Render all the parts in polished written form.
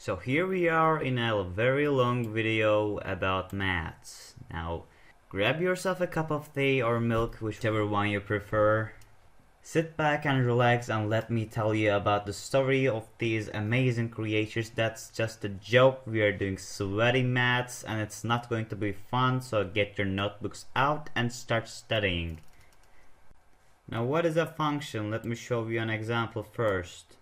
So here we are in a very long video about maths. Now, grab yourself a cup of tea or milk, whichever one you prefer. Sit back and relax and let me tell you about the story of these amazing creatures. That's just a joke. We are doing sweaty maths and it's not going to be fun, so get your notebooks out and start studying. Now, what is a function? Let me show you an example first.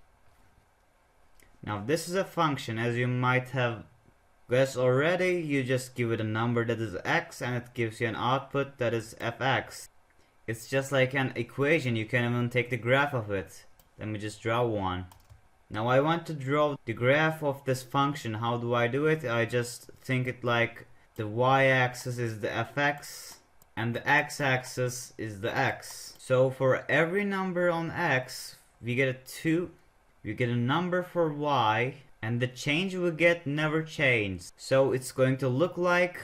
Now this is a function, as you might have guessed already. You just give it a number that is x and it gives you an output that is fx. It's just like an equation. You can even take the graph of it. Let me just draw one. Now I want to draw the graph of this function. How do I do it? I just think it like the y-axis is the fx and the x-axis is the x. So for every number on x, we get a 2. You get a number for y, and the change we get never changes. So it's going to look like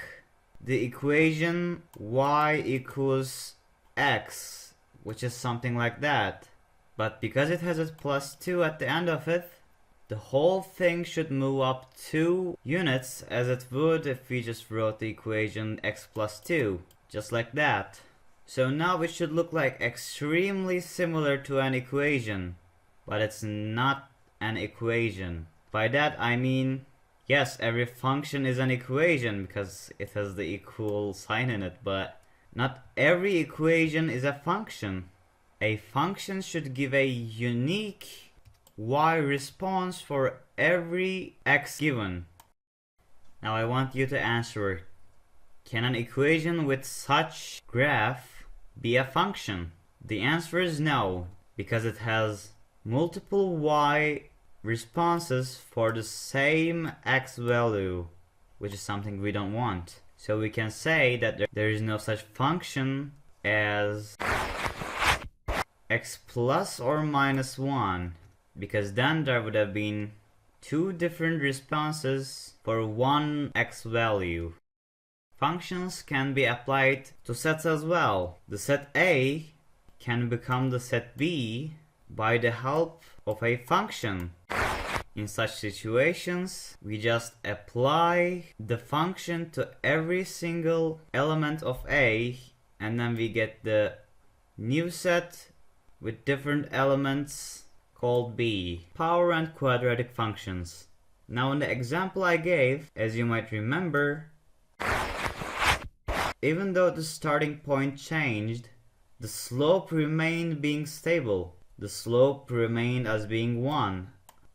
the equation y equals x, which is something like that. But because it has a plus 2 at the end of it, the whole thing should move up 2 units, as it would if we just wrote the equation x plus 2, just like that. So now it should look like extremely similar to an equation. But it's not an equation. By that I mean, yes, every function is an equation because it has the equal sign in it, but not every equation is a function. A function should give a unique y response for every x given. Now I want you to answer, can an equation with such graph be a function? The answer is no, because it has multiple y responses for the same x value, which is something we don't want. So we can say that there is no such function as x plus or minus 1, because then there would have been 2 different responses for one x value. Functions can be applied to sets as well. The set A can become the set B by the help of a function. In such situations, we just apply the function to every single element of A, and then we get the new set with different elements called B. Power and quadratic functions. Now in the example I gave, as you might remember, even though the starting point changed, the slope remained being stable. The slope remained as being 1.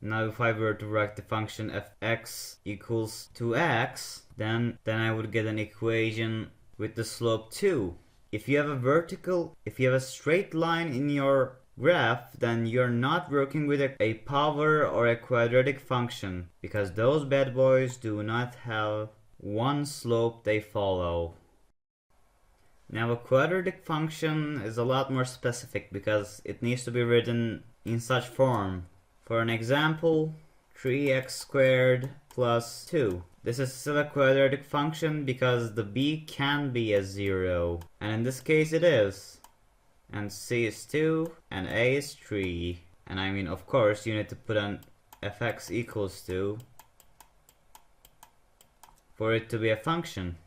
Now if I were to write the function fx equals 2x, then I would get an equation with the slope 2. If you have a straight line in your graph, then you're not working with a power or a quadratic function, because those bad boys do not have one slope they follow. Now a quadratic function is a lot more specific because it needs to be written in such form. For an example, 3x squared plus 2. This is still a quadratic function because the b can be a 0. And in this case it is. And c is 2 and a is 3. And I mean, of course, you need to put an fx equals 2 for it to be a function.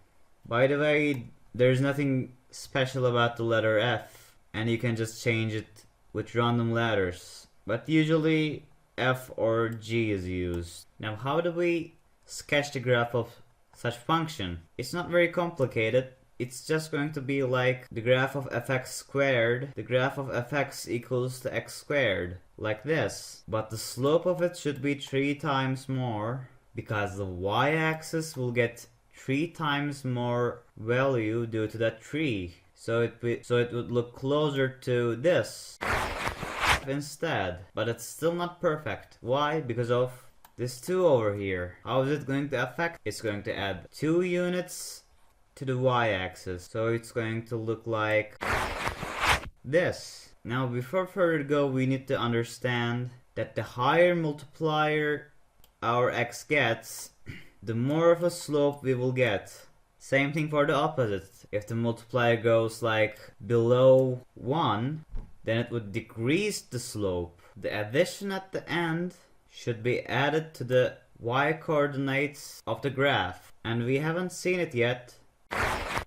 By the way, there's nothing special about the letter F, and you can just change it with random letters. But usually F or G is used. Now how do we sketch the graph of such function? It's not very complicated. It's just going to be like the graph of fx squared. The graph of fx equals to x squared, like this. But the slope of it should be 3 times more, because the y-axis will get 3 times more value due to that 3. So it would look closer to this instead. But it's still not perfect. Why? Because of this 2 over here. How is it going to affect? It's going to add 2 units to the y-axis. So it's going to look like this. Now before further go, we need to understand that the higher multiplier our x gets, the more of a slope we will get. Same thing for the opposite. If the multiplier goes like below 1, then it would decrease the slope. The addition at the end should be added to the y coordinates of the graph, and we haven't seen it yet.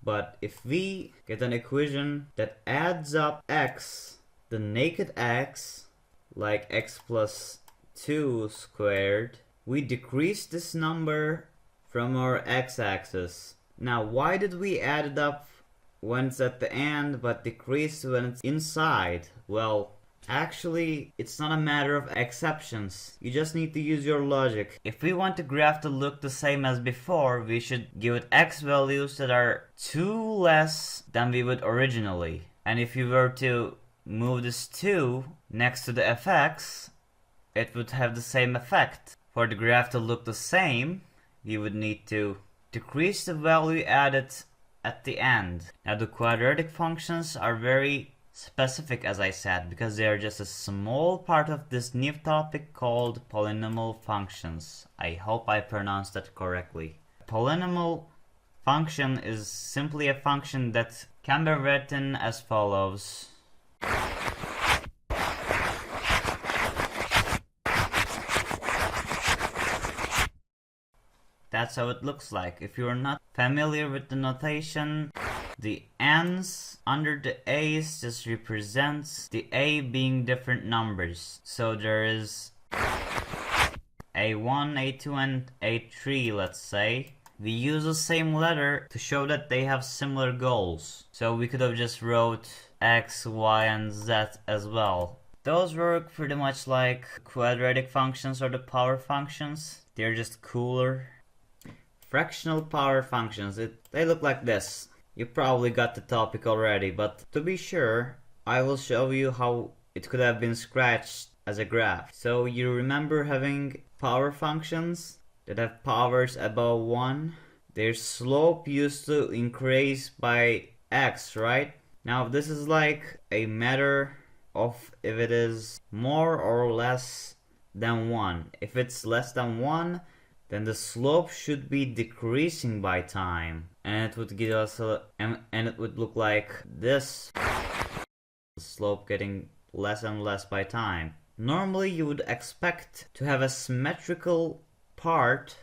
But if we get an equation that adds up x, the naked x, like x plus 2 squared, we decrease this number from our x-axis. Now, why did we add it up when it's at the end but decrease when it's inside? Well, actually, it's not a matter of exceptions. You just need to use your logic. If we want the graph to look the same as before, we should give it x values that are 2 less than we would originally. And if you were to move this 2 next to the fx, it would have the same effect. For the graph to look the same, we would need to decrease the value added at the end. Now, the quadratic functions are very specific, as I said, because they are just a small part of this new topic called polynomial functions. I hope I pronounced that correctly. Polynomial function is simply a function that can be written as follows. That's how it looks like. If you're not familiar with the notation, the n's under the a's just represents the a being different numbers. So there is a1, a2, and a3, let's say. We use the same letter to show that they have similar goals. So we could have just wrote x, y, and z as well. Those work pretty much like quadratic functions or the power functions. They're just cooler. Fractional power functions, they look like this. You probably got the topic already, but to be sure, I will show you how it could have been scratched as a graph. So you remember having power functions that have powers above 1? Their slope used to increase by x, right? Now this is like a matter of if it is more or less than 1. If it's less than 1, then the slope should be decreasing by time, and it would give us and it would look like this, the slope getting less and less by time. Normally you would expect to have a symmetrical part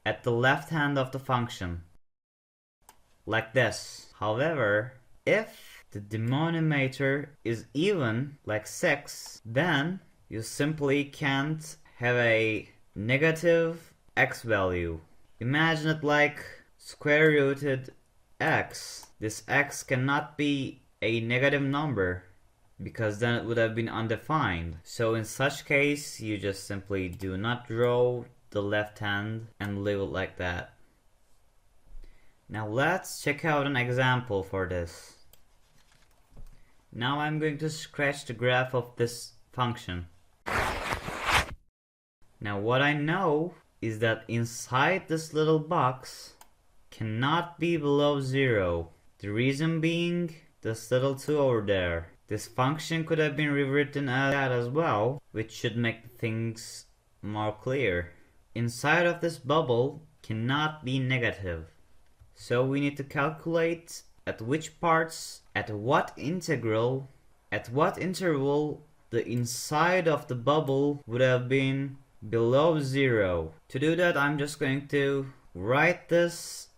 at the left hand of the function, like this. However, if the denominator is even, like 6, then you simply can't have a negative x value. Imagine it like square rooted x. This x cannot be a negative number because then it would have been undefined. So in such case, you just simply do not draw the left hand and leave it like that. Now let's check out an example for this. Now I'm going to scratch the graph of this function. Now what I know is that inside this little box cannot be below 0. The reason being this little 2 over there. This function could have been rewritten as that as well, which should make things more clear. Inside of this bubble cannot be negative. So we need to calculate at which parts, at what interval the inside of the bubble would have been below 0. To do that, I'm just going to rewrite this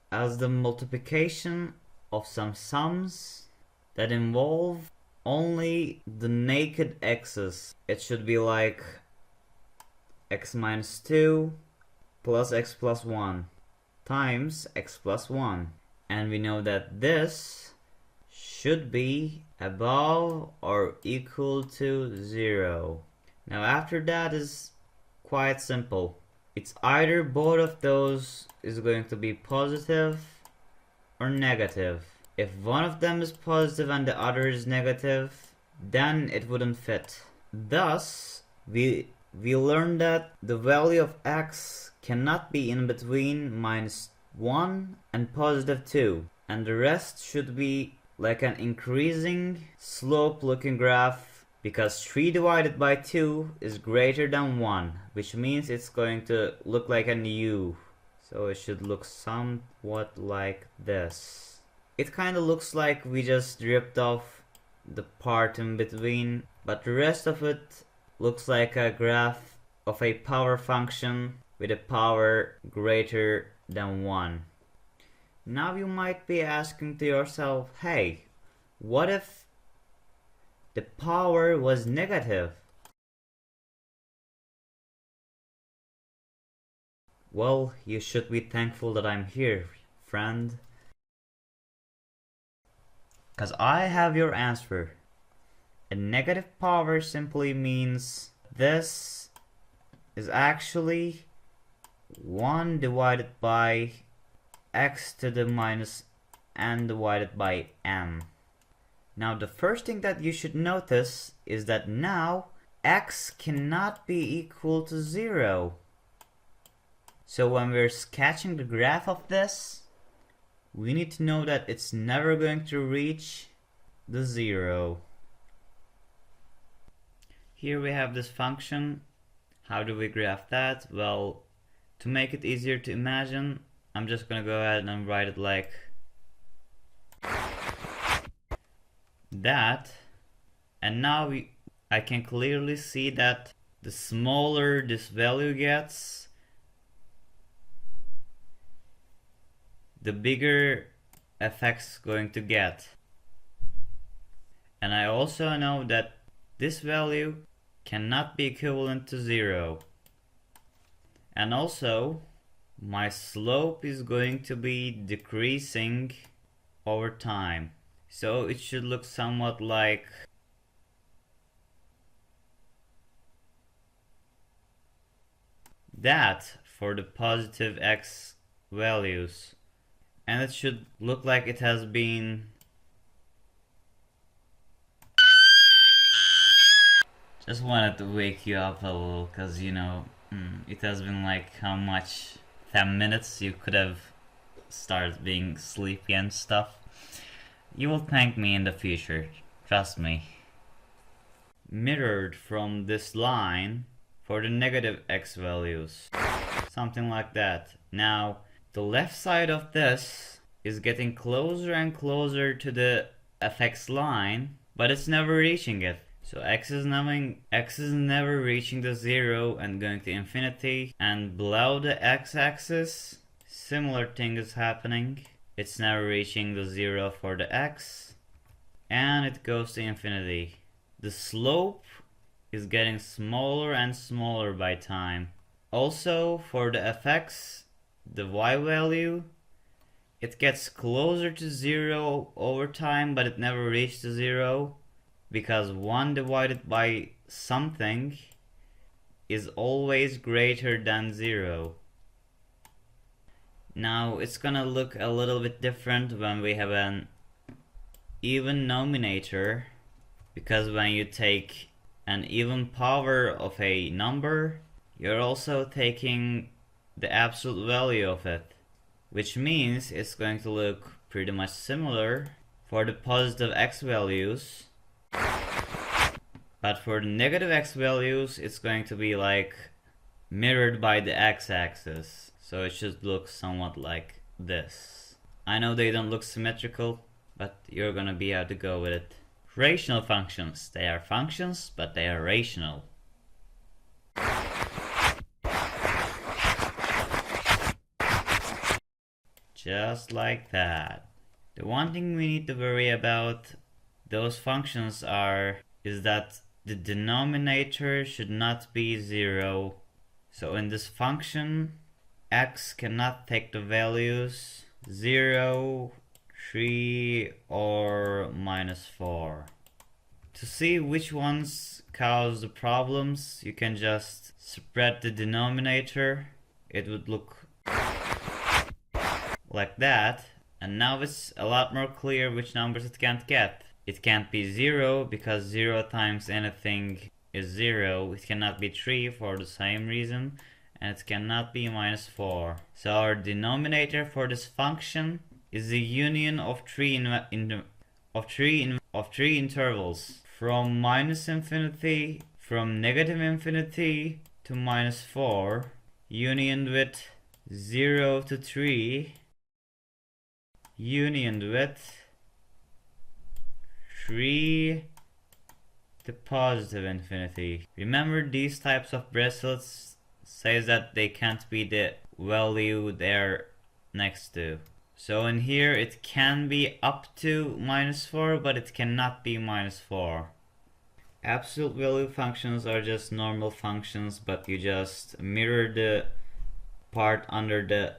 as the multiplication of some sums that involve only the naked x's. It should be like x minus 2 plus x plus 1 times x plus 1. And we know that this should be above or equal to 0. Now after that is quite simple. It's either both of those is going to be positive or negative. If one of them is positive and the other is negative, then it wouldn't fit. Thus, we learned that the value of x cannot be in between minus 1 and positive 2. And the rest should be like an increasing slope looking graph, because 3 divided by 2 is greater than 1, which means it's going to look like an U. So it should look somewhat like this. It kind of looks like we just ripped off the part in between, but the rest of it looks like a graph of a power function with a power greater than 1. Now you might be asking to yourself, hey, what if the power was negative? Well, you should be thankful that I'm here, friend. 'Cause I have your answer. A negative power simply means this is actually 1 divided by x to the minus n divided by m. Now the first thing that you should notice is that now x cannot be equal to 0. So when we're sketching the graph of this, we need to know that it's never going to reach the 0. Here we have this function. How do we graph that? Well, to make it easier to imagine, I'm just gonna go ahead and write it like that. And now I can clearly see that the smaller this value gets, the bigger fx going to get. And I also know that this value cannot be equivalent to 0. And also, my slope is going to be decreasing over time. So it should look somewhat like that for the positive x values. And it should look like it has been just wanted to wake you up a little, cause you know, it has been like how much? 10 minutes you could have started being sleepy and stuff. You will thank me in the future, trust me. Mirrored from this line for the negative x values. Something like that. Now, the left side of this is getting closer and closer to the fx line, but it's never reaching it. So x is never reaching the 0 and going to infinity, and below the x-axis, similar thing is happening. It's never reaching the 0 for the x, and it goes to infinity. The slope is getting smaller and smaller by time. Also, for the fx, the y value, it gets closer to 0 over time, but it never reaches 0. Because 1 divided by something is always greater than 0. Now it's gonna look a little bit different when we have an even nominator, because when you take an even power of a number, you're also taking the absolute value of it, which means it's going to look pretty much similar for the positive x values. But for the negative x values, it's going to be like mirrored by the x-axis. So it should look somewhat like this. I know they don't look symmetrical, but you're gonna be able to go with it. Rational functions. They are functions, but they are rational. Just like that. The one thing we need to worry about those functions is that the denominator should not be 0. So in this function, x cannot take the values 0, 3, or -4. To see which ones cause the problems, you can just spread the denominator. It would look like that. And now it's a lot more clear which numbers it can't get. It can't be 0 because 0 times anything is 0. It cannot be 3 for the same reason, and it cannot be -4. So our denominator for this function is the union of three intervals from -infinity, from -infinity to -4, unioned with 0 to 3, unioned with 3 to positive infinity. Remember, these types of bracelets says that they can't be the value they're next to. So in here it can be up to -4, but it cannot be -4. Absolute value functions are just normal functions, but you just mirror the part under the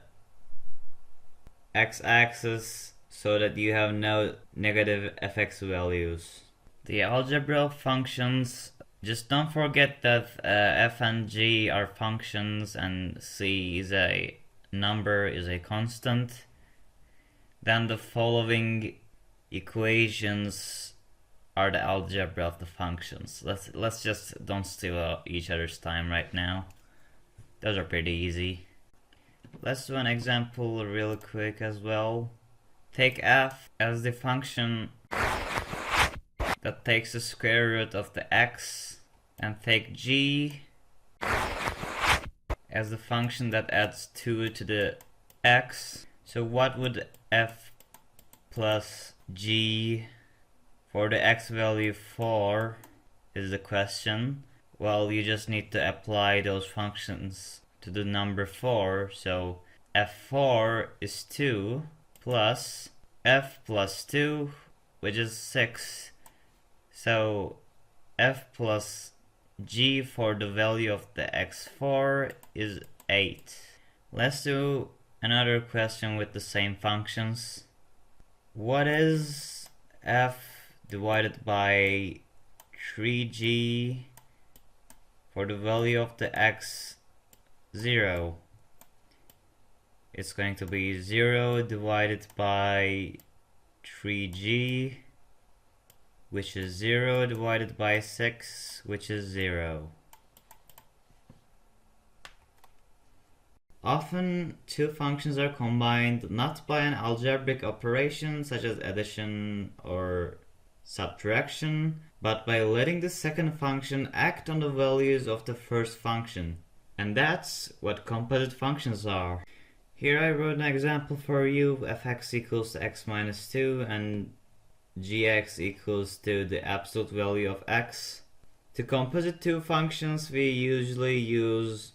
x-axis so that you have no negative fx values. The algebra functions, just don't forget that f and g are functions and c is a number, is a constant. Then the following equations are the algebra of the functions. Let's just don't steal each other's time right now. Those are pretty easy. Let's do an example real quick as well. Take f as the function that takes the square root of the x, and take g as the function that adds 2 to the x. So what would f plus g for the x value 4 is the question. Well, you just need to apply those functions to the number 4. So f4 is 2 plus f plus 2, which is 6. So f plus g for the value of the x4 is 8. Let's do another question with the same functions. What is f divided by 3g for the value of the x0? It's going to be 0 divided by 3g, which is 0 divided by 6, which is 0. Often two functions are combined not by an algebraic operation such as addition or subtraction, but by letting the second function act on the values of the first function. And that's what composite functions are. Here I wrote an example for you. Fx equals to x minus 2 and gx equals to the absolute value of x. To composite two functions, we usually use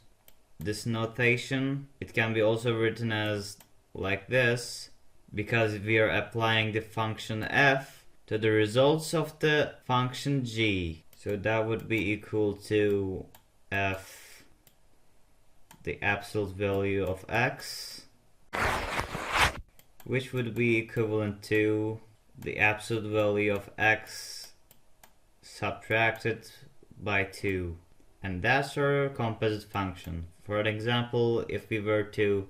this notation. It can be also written as like this, because we are applying the function f to the results of the function g. So that would be equal to f, the absolute value of x, which would be equivalent to the absolute value of x subtracted by 2. And that's our composite function. For an example, if we were to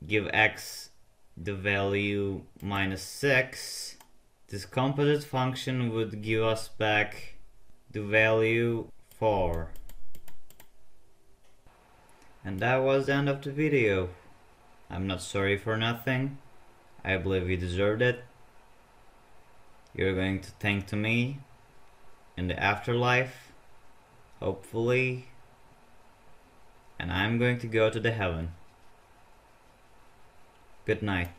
give x the value -6, this composite function would give us back the value 4. And that was the end of the video. I'm not sorry for nothing. I believe you deserved it. You're going to thank to me in the afterlife, hopefully, and I'm going to go to the heaven. Good night.